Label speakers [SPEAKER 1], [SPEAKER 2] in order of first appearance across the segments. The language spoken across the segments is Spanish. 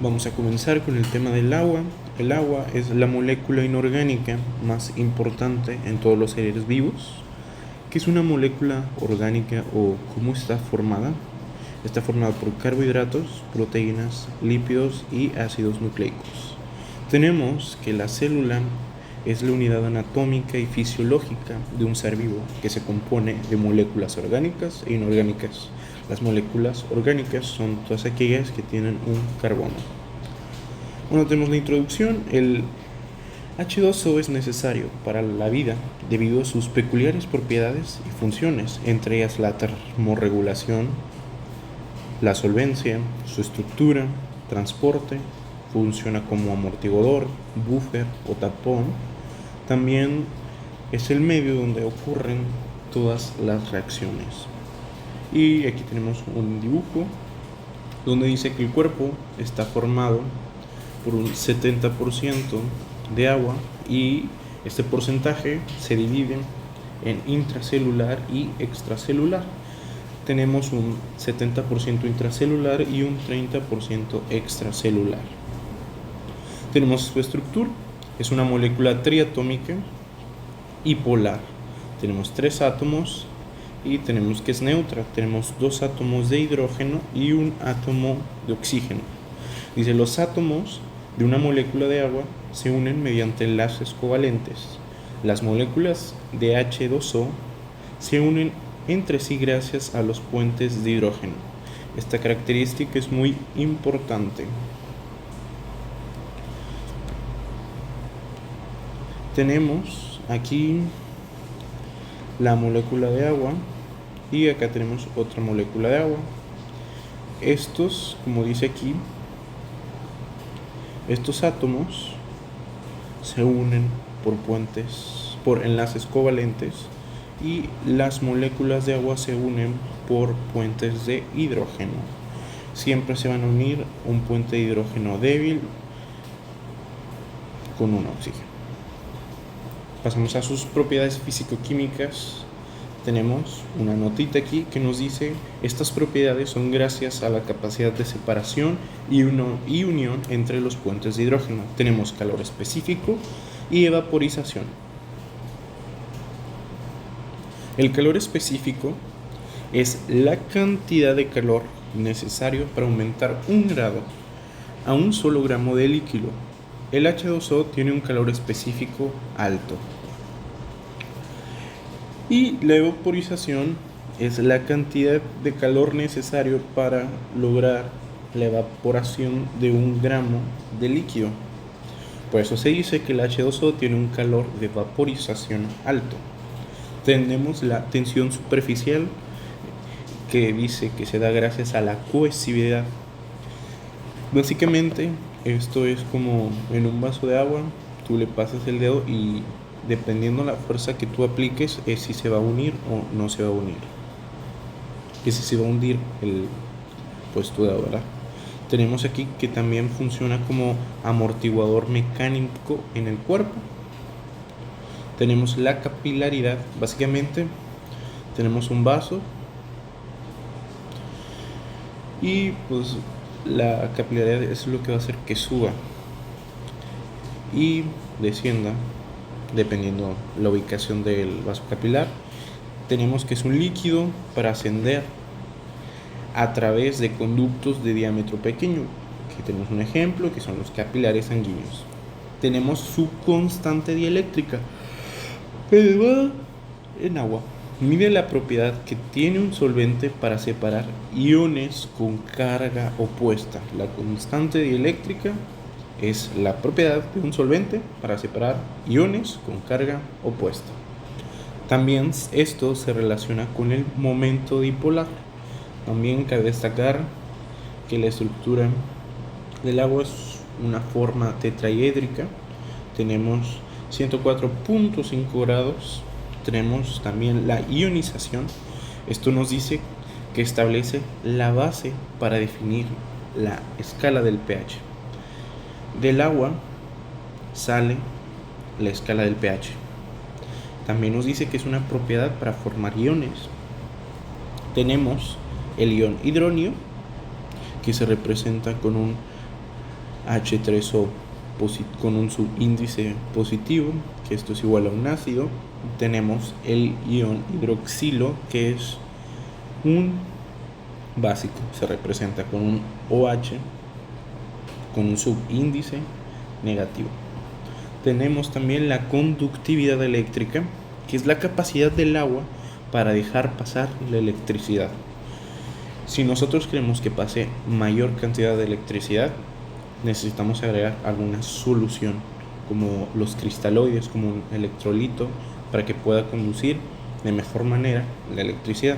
[SPEAKER 1] Vamos a comenzar con el tema del agua. El agua es la molécula inorgánica más importante en todos los seres vivos. ¿Qué es una molécula orgánica o cómo está formada? Está formada por carbohidratos, proteínas, lípidos y ácidos nucleicos. Tenemos que la célula es la unidad anatómica y fisiológica de un ser vivo que se compone de moléculas orgánicas e inorgánicas. Las moléculas orgánicas son todas aquellas que tienen un carbono. Bueno, tenemos la introducción. El H2O es necesario para la vida debido a sus peculiares propiedades y funciones, entre ellas la termorregulación, la solvencia, su estructura, transporte, funciona como amortiguador, buffer o tapón. También es el medio donde ocurren todas las reacciones. Y aquí tenemos un dibujo donde dice que el cuerpo está formado por un 70% de agua y este porcentaje se divide en intracelular y extracelular. Tenemos un 70% intracelular y un 30% extracelular. Tenemos su estructura, es una molécula triatómica y polar. Tenemos 3 átomos y tenemos que es neutra. Tenemos 2 átomos de hidrógeno y un átomo de oxígeno. Dice, los átomos de una molécula de agua se unen mediante enlaces covalentes. Las moléculas de H2O se unen entre sí gracias a los puentes de hidrógeno. Esta característica es muy importante. Tenemos aquí la molécula de agua y acá tenemos otra molécula de agua. Estos, como dice aquí, estos átomos se unen por enlaces covalentes y las moléculas de agua se unen por puentes de hidrógeno. Siempre se van a unir un puente de hidrógeno débil con un oxígeno. Pasamos a sus propiedades físico-químicas. Tenemos una notita aquí que nos dice estas propiedades son gracias a la capacidad de separación y unión entre los puentes de hidrógeno. Tenemos calor específico y evaporización. El calor específico es la cantidad de calor necesario para aumentar 1 grado a un solo gramo de líquido. El H2O tiene un calor específico alto. Y la evaporización es la cantidad de calor necesario para lograr la evaporación de 1 gramo de líquido. Por eso se dice que el H2O tiene un calor de vaporización alto. Tenemos la tensión superficial, que dice que se da gracias a la cohesividad. Básicamente, esto es como en un vaso de agua, tú le pasas el dedo y dependiendo la fuerza que tú apliques es si se va a unir o no se va a unir. Y si se va a hundir tu dedo, ¿verdad? Tenemos aquí que también funciona como amortiguador mecánico en el cuerpo. Tenemos la capilaridad. Básicamente tenemos un vaso y pues la capilaridad es lo que va a hacer que suba y descienda dependiendo la ubicación del vaso capilar. Tenemos que es un líquido para ascender a través de conductos de diámetro pequeño. Aquí tenemos un ejemplo que son los capilares sanguíneos. Tenemos su constante dieléctrica elevada en agua. Mide la propiedad que tiene un solvente para separar iones con carga opuesta. La constante dieléctrica es la propiedad de un solvente para separar iones con carga opuesta. También esto se relaciona con el momento dipolar. También cabe destacar que la estructura del agua es una forma tetraedrica. Tenemos 104.5 grados. Tenemos también la ionización. Esto nos dice que establece la base para definir la escala del pH. Del agua sale la escala del pH. También nos dice que es una propiedad para formar iones. Tenemos el ion hidronio, que se representa con un H3O con un subíndice positivo, que esto es igual a un ácido. Tenemos el ion hidroxilo, que es un básico, se representa con un OH con un subíndice negativo. Tenemos también la conductividad eléctrica, que es la capacidad del agua para dejar pasar la electricidad. Si nosotros queremos que pase mayor cantidad de electricidad, necesitamos agregar alguna solución, como los cristaloides, como un electrolito, para que pueda conducir de mejor manera la electricidad.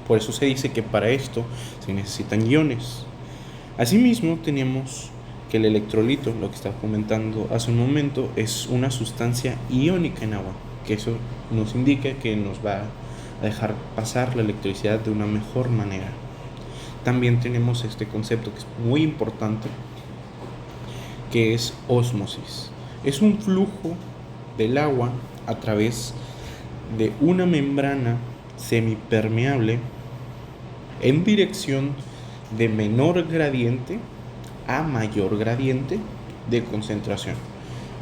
[SPEAKER 1] Por eso se dice que para esto se necesitan iones. Asimismo, tenemos que el electrolito, lo que estaba comentando hace un momento, es una sustancia iónica en agua, que eso nos indica que nos va a dejar pasar la electricidad de una mejor manera. También tenemos este concepto que es muy importante, que es ósmosis. Es un flujo del agua a través de una membrana semipermeable en dirección de menor gradiente a mayor gradiente de concentración.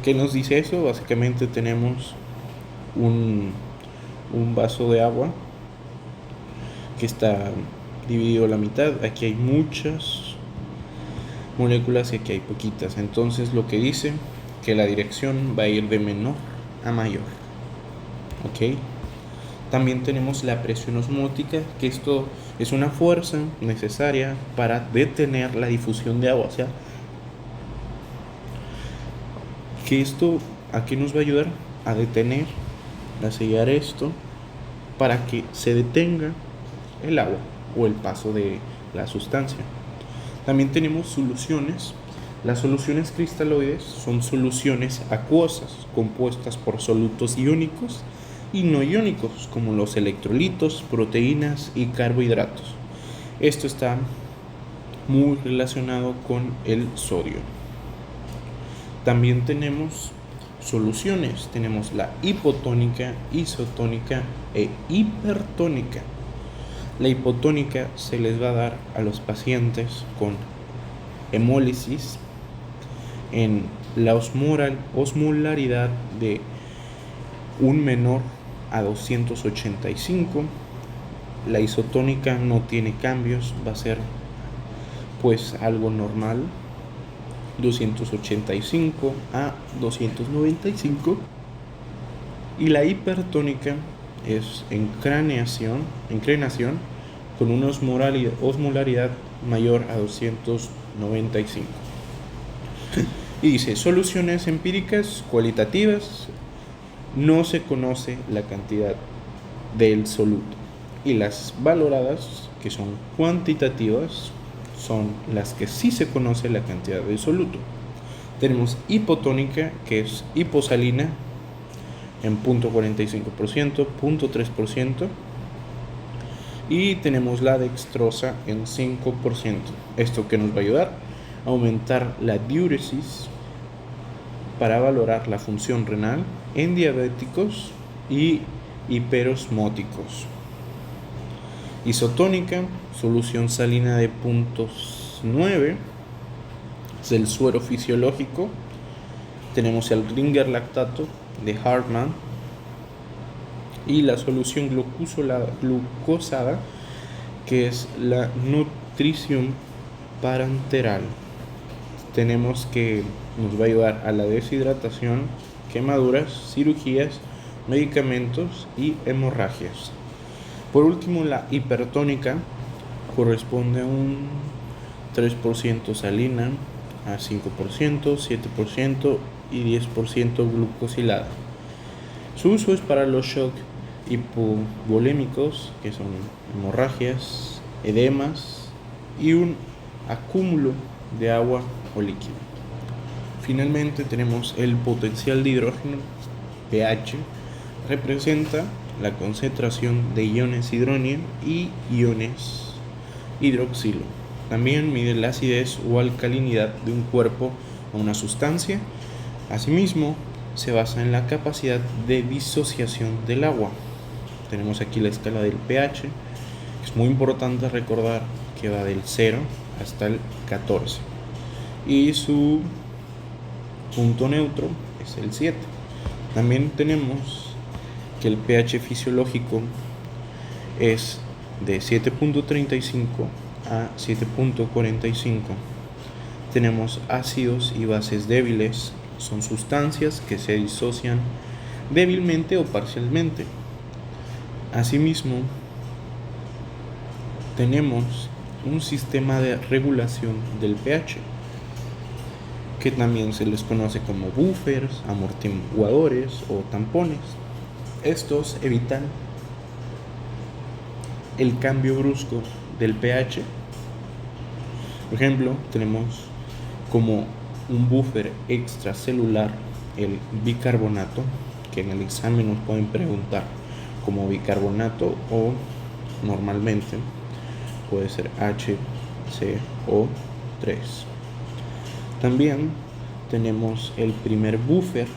[SPEAKER 1] ¿Qué nos dice eso? Básicamente tenemos un vaso de agua que está dividido a la mitad. Aquí hay muchas moléculas y aquí hay poquitas. Entonces lo que dice que la dirección va a ir de menor a mayor. ¿Ok? También tenemos la presión osmótica, que esto es una fuerza necesaria para detener la difusión de agua. O sea, que esto, ¿a qué nos va a ayudar? A detener, a sellar esto, para que se detenga el agua o el paso de la sustancia. También tenemos soluciones. Las soluciones cristaloides son soluciones acuosas compuestas por solutos iónicos y no iónicos, como los electrolitos, proteínas y carbohidratos. Esto está muy relacionado con el sodio. También tenemos soluciones. Tenemos la hipotónica, isotónica e hipertónica. La hipotónica se les va a dar a los pacientes con hemólisis en la osmolaridad de un menor a 285. La isotónica no tiene cambios, va a ser pues algo normal, 285 a 295. Y la hipertónica es encrenación con una osmolaridad mayor a 295. Y dice, soluciones empíricas cualitativas, no se conoce la cantidad del soluto. Y las valoradas, que son cuantitativas, son las que sí se conoce la cantidad del soluto. Tenemos hipotónica, que es hiposalina en 0.45%, 0.3%. Y tenemos la dextrosa en 5%. Esto que nos va a ayudar a aumentar la diuresis para valorar la función renal en diabéticos y hiperosmóticos. Isotónica, solución salina de 0.9, es el suero fisiológico. Tenemos el Ringer lactato de Hartmann y la solución glucosada, que es la nutrición parenteral. Tenemos que nos va a ayudar a la deshidratación, quemaduras, cirugías, medicamentos y hemorragias. Por último, la hipertónica corresponde a un 3% salina, a 5%, 7% y 10% glucosilada. Su uso es para los shock hipovolémicos, que son hemorragias, edemas y un acúmulo de agua o líquido. Finalmente tenemos el potencial de hidrógeno, pH, representa la concentración de iones hidrógeno y iones hidroxilo. También mide la acidez o alcalinidad de un cuerpo o una sustancia. Asimismo, se basa en la capacidad de disociación del agua. Tenemos aquí la escala del pH. Es muy importante recordar que va del 0 hasta el 14. y su punto neutro es el 7. También tenemos que el pH fisiológico es de 7.35 a 7.45. Tenemos ácidos y bases débiles, son sustancias que se disocian débilmente o parcialmente. Asimismo, tenemos un sistema de regulación del pH, que también se les conoce como buffers, amortiguadores o tampones. Estos evitan el cambio brusco del pH. Por ejemplo, tenemos como un buffer extracelular el bicarbonato, que en el examen nos pueden preguntar como bicarbonato o normalmente puede ser HCO3. También tenemos el primer buffer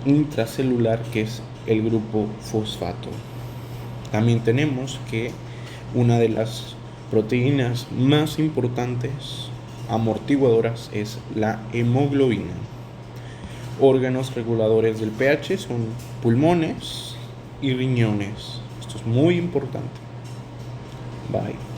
[SPEAKER 1] intracelular, que es el grupo fosfato. También tenemos que una de las proteínas más importantes amortiguadoras es la hemoglobina. Órganos reguladores del pH son pulmones y riñones. Esto es muy importante. Bye.